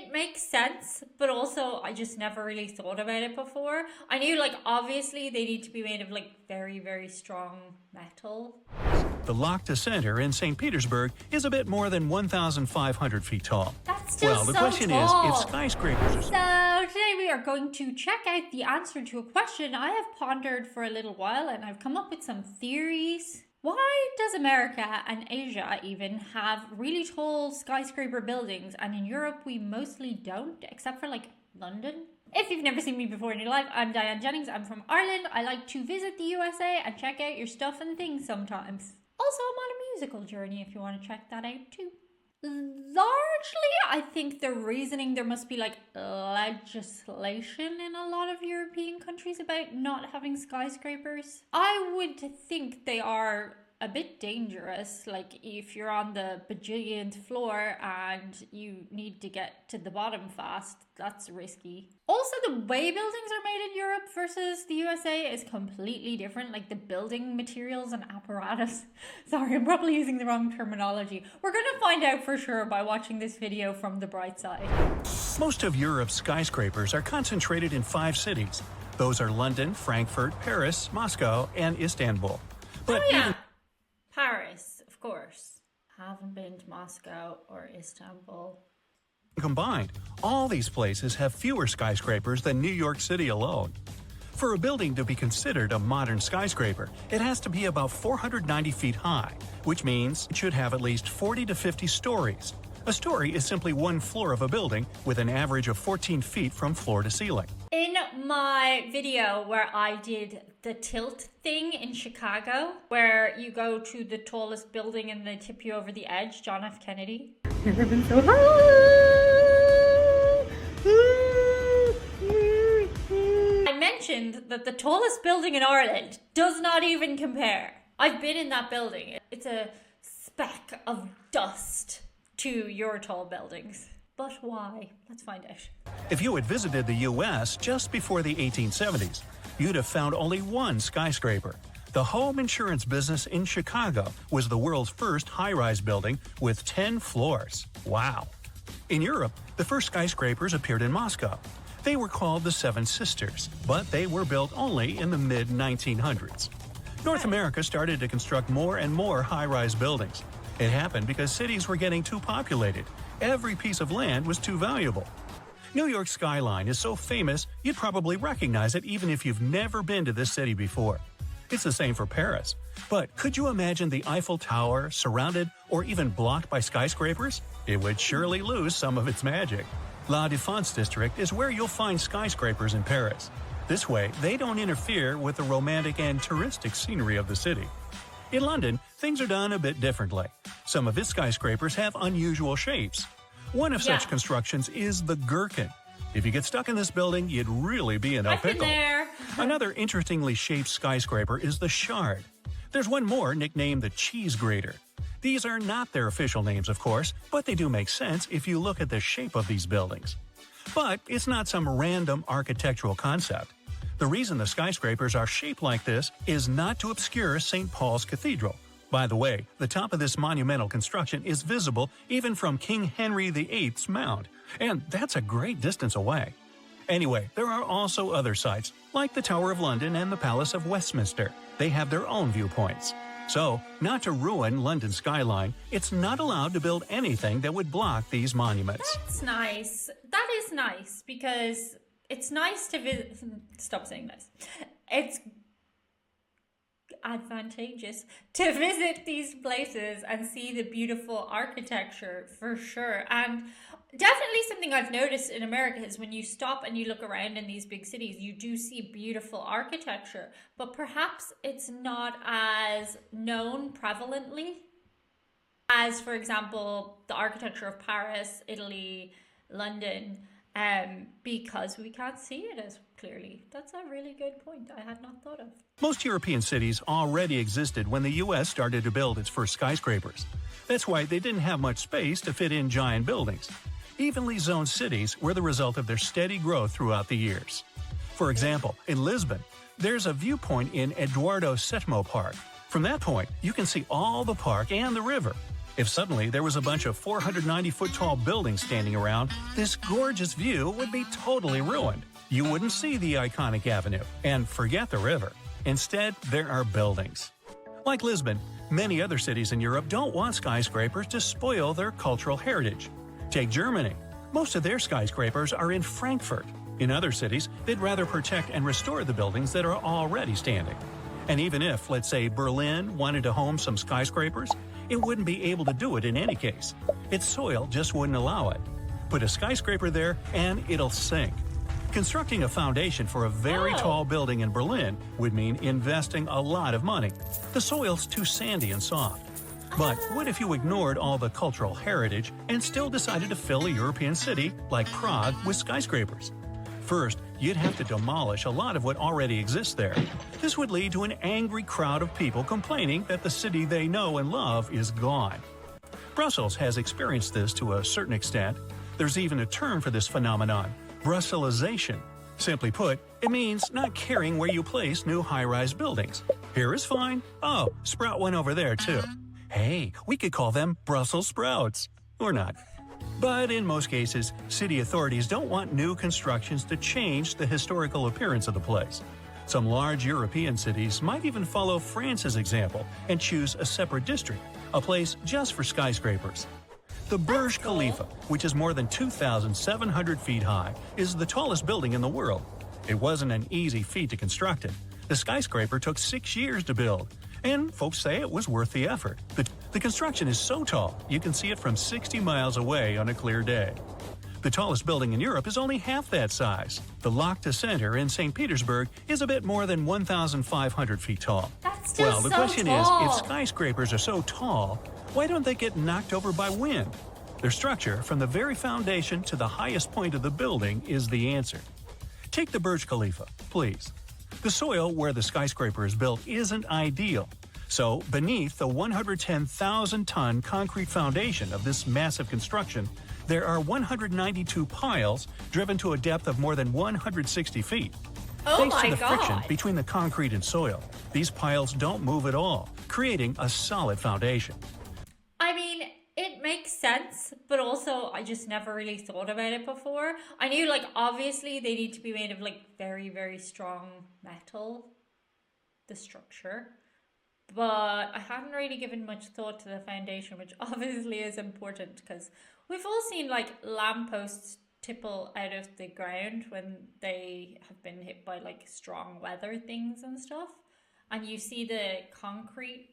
it makes sense, but also I just never really thought about it before. I knew, like, obviously they need to be made of, like, very, very strong metal. The Lochte Center in St. Petersburg is a bit more than 1,500 feet tall. That's still well, the so question tall. is if skyscrapers So today we are going to check out the answer to a question I have pondered for a little while, and I've come up with some theories. Why does America and Asia even have really tall skyscraper buildings, and in Europe we mostly don't, except for like London? If you've never seen me before in your life, I'm Diane Jennings. I'm from Ireland. I like to visit the USA and check out your stuff and things sometimes. Also, I'm on a musical journey if you want to check that out too. Largely, I think the reasoning, there must be like legislation in a lot of European countries about not having skyscrapers. I would think they are a bit dangerous. Like if you're on the bajillionth floor and you need to get to the bottom fast, that's risky. Also, the way buildings are made in Europe versus the USA is completely different. Like the building materials and apparatus. Sorry, I'm probably using the wrong terminology. We're going to find out for sure by watching this video from the bright side. Most of Europe's skyscrapers are concentrated in 5 cities. Those are London, Frankfurt, Paris, Moscow, and Istanbul. But Paris, of course. Haven't been to Moscow or Istanbul. Combined, all these places have fewer skyscrapers than New York City alone. For a building to be considered a modern skyscraper, it has to be about 490 feet high, which means it should have at least 40 to 50 stories. A story is simply one floor of a building with an average of 14 feet from floor to ceiling. In my video where I did the tilt thing in Chicago, where you go to the tallest building and they tip you over the edge, John F. Kennedy. Never been so high. I mentioned that the tallest building in Ireland does not even compare. I've been in that building. It's a speck of dust to your tall buildings. But why? Let's find out. If you had visited the U.S. just before the 1870s, you'd have found only one skyscraper. The home insurance business in Chicago was the world's first high-rise building with 10 floors. Wow! In Europe, the first skyscrapers appeared in Moscow. They were called the Seven Sisters, but they were built only in the mid-1900s. North America started to construct more and more high-rise buildings. It happened because cities were getting too populated. Every piece of land was too valuable. New York's skyline is so famous, you'd probably recognize it even if you've never been to this city before. It's the same for Paris. But could you imagine the Eiffel Tower surrounded or even blocked by skyscrapers? It would surely lose some of its magic. La Défense district is where you'll find skyscrapers in Paris. This way, they don't interfere with the romantic and touristic scenery of the city. In London, things are done a bit differently. Some of its skyscrapers have unusual shapes. One of such constructions is the Gherkin. If you get stuck in this building, you'd really be in a I've been pickle. there. Another interestingly shaped skyscraper is the Shard. There's one more nicknamed the Cheese Grater. These are not their official names, of course, but they do make sense if you look at the shape of these buildings. But it's not some random architectural concept. The reason the skyscrapers are shaped like this is not to obscure St. Paul's Cathedral. By the way, the top of this monumental construction is visible even from King Henry VIII's mound, and that's a great distance away. Anyway, there are also other sites, like the Tower of London and the Palace of Westminster. They have their own viewpoints. So, not to ruin London's skyline, it's not allowed to build anything that would block these monuments. That's nice. That is nice because it's nice to visit. Stop saying this. It's advantageous to visit these places and see the beautiful architecture for sure. And definitely something I've noticed in America is when you stop and you look around in these big cities, you do see beautiful architecture, but perhaps it's not as known prevalently as, for example, the architecture of Paris, Italy, London, because we can't see it as clearly. That's a really good point I had not thought of. Most European cities already existed when the U.S. started to build its first skyscrapers. That's why they didn't have much space to fit in giant buildings. Evenly zoned cities were the result of their steady growth throughout the years. For example, in Lisbon, there's a viewpoint in Eduardo VII Park. From that point, you can see all the park and the river. If suddenly there was a bunch of 490-foot-tall buildings standing around, this gorgeous view would be totally ruined. You wouldn't see the iconic avenue, and forget the river. Instead, there are buildings. Like Lisbon, many other cities in Europe don't want skyscrapers to spoil their cultural heritage. Take Germany. Most of their skyscrapers are in Frankfurt. In other cities, they'd rather protect and restore the buildings that are already standing. And even if, let's say, Berlin wanted to home some skyscrapers, it wouldn't be able to do it in any case. Its soil just wouldn't allow it. Put a skyscraper there and it'll sink. Constructing a foundation for a very tall building in Berlin would mean investing a lot of money. The soil's too sandy and soft. But what if you ignored all the cultural heritage and still decided to fill a European city like Prague with skyscrapers? First, you'd have to demolish a lot of what already exists there. This would lead to an angry crowd of people complaining that the city they know and love is gone. Brussels has experienced this to a certain extent. There's even a term for this phenomenon: Brusselization. Simply put, it means not caring where you place new high-rise buildings. Here is fine. Oh, sprout one over there too. Hey, we could call them Brussels sprouts. Or not. But in most cases, city authorities don't want new constructions to change the historical appearance of the place. Some large European cities might even follow France's example and choose a separate district, a place just for skyscrapers. The Burj Khalifa, which is more than 2,700 feet high, is the tallest building in the world. It wasn't an easy feat to construct it. The skyscraper took 6 years to build, and folks say it was worth the effort. The construction is so tall, you can see it from 60 miles away on a clear day. The tallest building in Europe is only half that size. The Lotte Center in St. Petersburg is a bit more than 1,500 feet tall. That's still well, the so question tall. is, if skyscrapers are so tall, why don't they get knocked over by wind? Their structure, from the very foundation to the highest point of the building, is the answer. Take the Burj Khalifa, please. The soil where the skyscraper is built isn't ideal. So, beneath the 110,000-ton concrete foundation of this massive construction, there are 192 piles driven to a depth of more than 160 feet. Thanks to the friction between the concrete and soil, these piles don't move at all, creating a solid foundation. I mean, it makes sense, but also I just never really thought about it before. I knew, like, obviously they need to be made of, like, very, very strong metal, the structure. But I hadn't really given much thought to the foundation, which obviously is important because we've all seen, like, lampposts tipple out of the ground when they have been hit by, like, strong weather things and stuff. And you see the concrete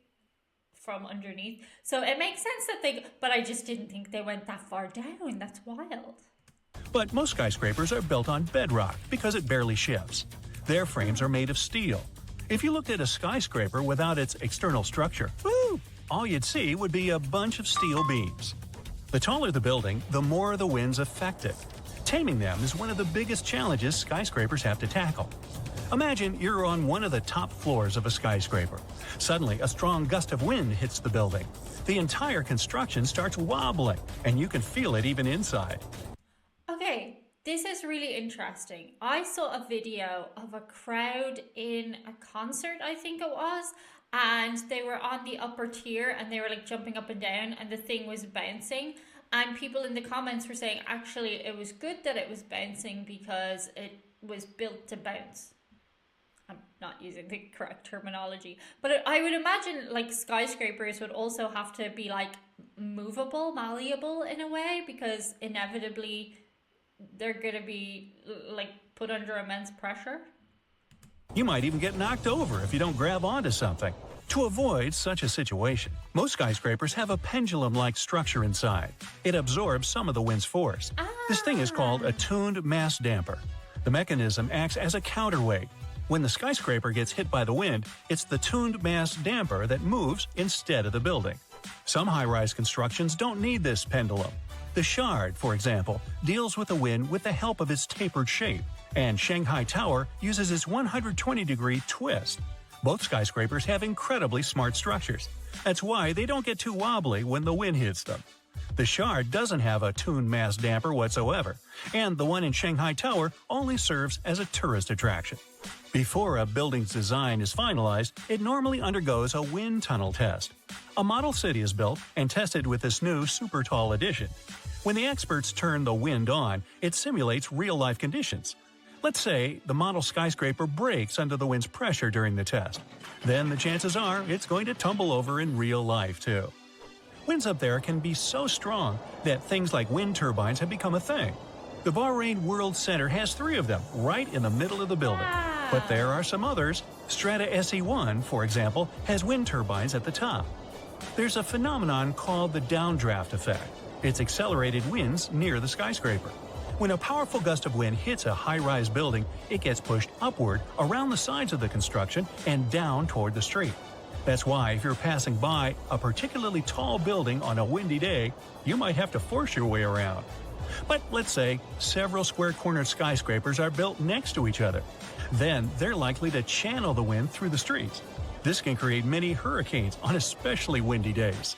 from underneath. So it makes sense that but I just didn't think they went that far down. That's wild. But most skyscrapers are built on bedrock because it barely shifts. Their frames are made of steel. If you looked at a skyscraper without its external structure, all you'd see would be a bunch of steel beams. The taller the building, the more the winds affect it. Taming them is one of the biggest challenges skyscrapers have to tackle. Imagine you're on one of the top floors of a skyscraper. Suddenly, a strong gust of wind hits the building. The entire construction starts wobbling, and you can feel it even inside. Okay, this is really interesting. I saw a video of a crowd in a concert, I think it was, and they were on the upper tier and they were like jumping up and down and the thing was bouncing. And people in the comments were saying actually it was good that it was bouncing because it was built to bounce. I'm not using the correct terminology, but I would imagine like skyscrapers would also have to be like movable, malleable in a way, because inevitably they're going to be like put under immense pressure. You might even get knocked over if you don't grab onto something. To avoid such a situation, most skyscrapers have a pendulum-like structure inside. It absorbs some of the wind's force. This thing is called a tuned mass damper. The mechanism acts as a counterweight. When the skyscraper gets hit by the wind, it's the tuned mass damper that moves instead of the building. Some high-rise constructions don't need this pendulum. The Shard, for example, deals with the wind with the help of its tapered shape, and Shanghai Tower uses its 120-degree twist. Both skyscrapers have incredibly smart structures. That's why they don't get too wobbly when the wind hits them. The Shard doesn't have a tuned mass damper whatsoever, and the one in Shanghai Tower only serves as a tourist attraction. Before a building's design is finalized, it normally undergoes a wind tunnel test. A model city is built and tested with this new super tall addition. When the experts turn the wind on, it simulates real-life conditions. Let's say the model skyscraper breaks under the wind's pressure during the test. Then the chances are it's going to tumble over in real life, too. Winds up there can be so strong that things like wind turbines have become a thing. The Bahrain World Center has 3 of them right in the middle of the building. But there are some others. Strata SE1, for example, has wind turbines at the top. There's a phenomenon called the downdraft effect. It's accelerated winds near the skyscraper. When a powerful gust of wind hits a high-rise building, it gets pushed upward around the sides of the construction and down toward the street. That's why if you're passing by a particularly tall building on a windy day, you might have to force your way around. But let's say several square-cornered skyscrapers are built next to each other. Then they're likely to channel the wind through the streets. This can create many hurricanes on especially windy days.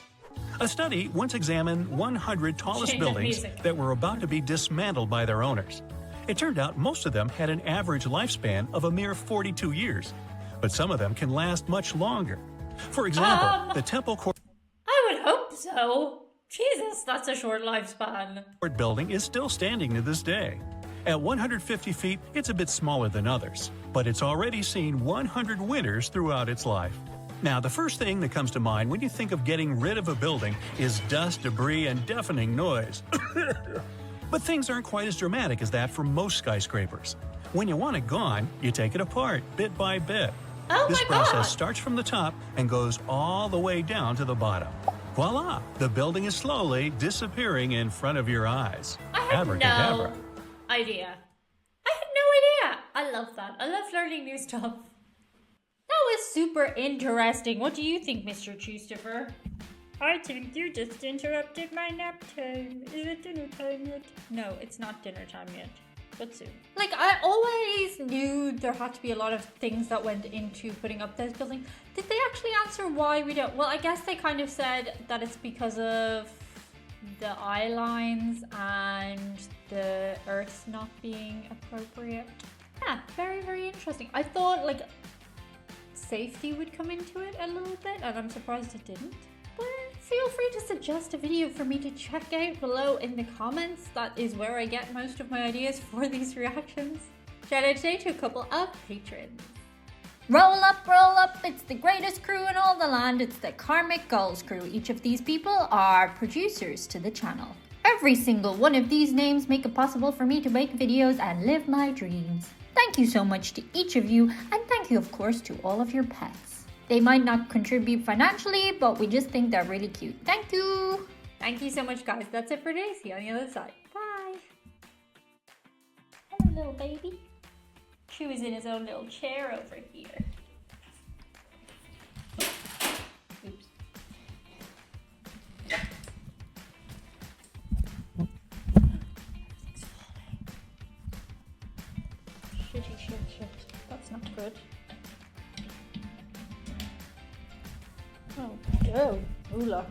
A study once examined 100 tallest buildings that were about to be dismantled by their owners. It turned out most of them had an average lifespan of a mere 42 years. But some of them can last much longer. For example, the Temple Court I would hope so. Jesus, that's a short lifespan. building is still standing to this day. At 150 feet, it's a bit smaller than others, but it's already seen 100 winters throughout its life. Now, the first thing that comes to mind when you think of getting rid of a building is dust, debris, and deafening noise. But things aren't quite as dramatic as that for most skyscrapers. When you want it gone, you take it apart, bit by bit. This process starts from the top and goes all the way down to the bottom. Voila! The building is slowly disappearing in front of your eyes. I had no idea. I love that. I love learning new stuff. That was super interesting. What do you think, Mr. Christopher? I think you just interrupted my nap time. Is it dinner time yet? No, it's not dinner time yet. But soon. Like, I always knew there had to be a lot of things that went into putting up those buildings. Did they actually answer why we don't? Well, I guess they kind of said that it's because of the eye lines and the earth not being appropriate. Yeah, very, very interesting. I thought, like, safety would come into it a little bit, and I'm surprised it didn't. But feel free to suggest a video for me to check out below in the comments. That is where I get most of my ideas for these reactions. Shout out today to a couple of patrons. Roll up, it's the greatest crew in all the land. It's the Karmic Goals crew. Each of these people are producers to the channel. Every single one of these names make it possible for me to make videos and live my dreams. Thank you so much to each of you, and thank you of course to all of your pets. They might not contribute financially, but we just think they're really cute. Thank you! Thank you so much, guys. That's it for today. See you on the other side. Bye! Hello, little baby. Chewy's in his own little chair over here. Oops. Everything's falling. Shit. That's not good. Oh, go. Ooh, look.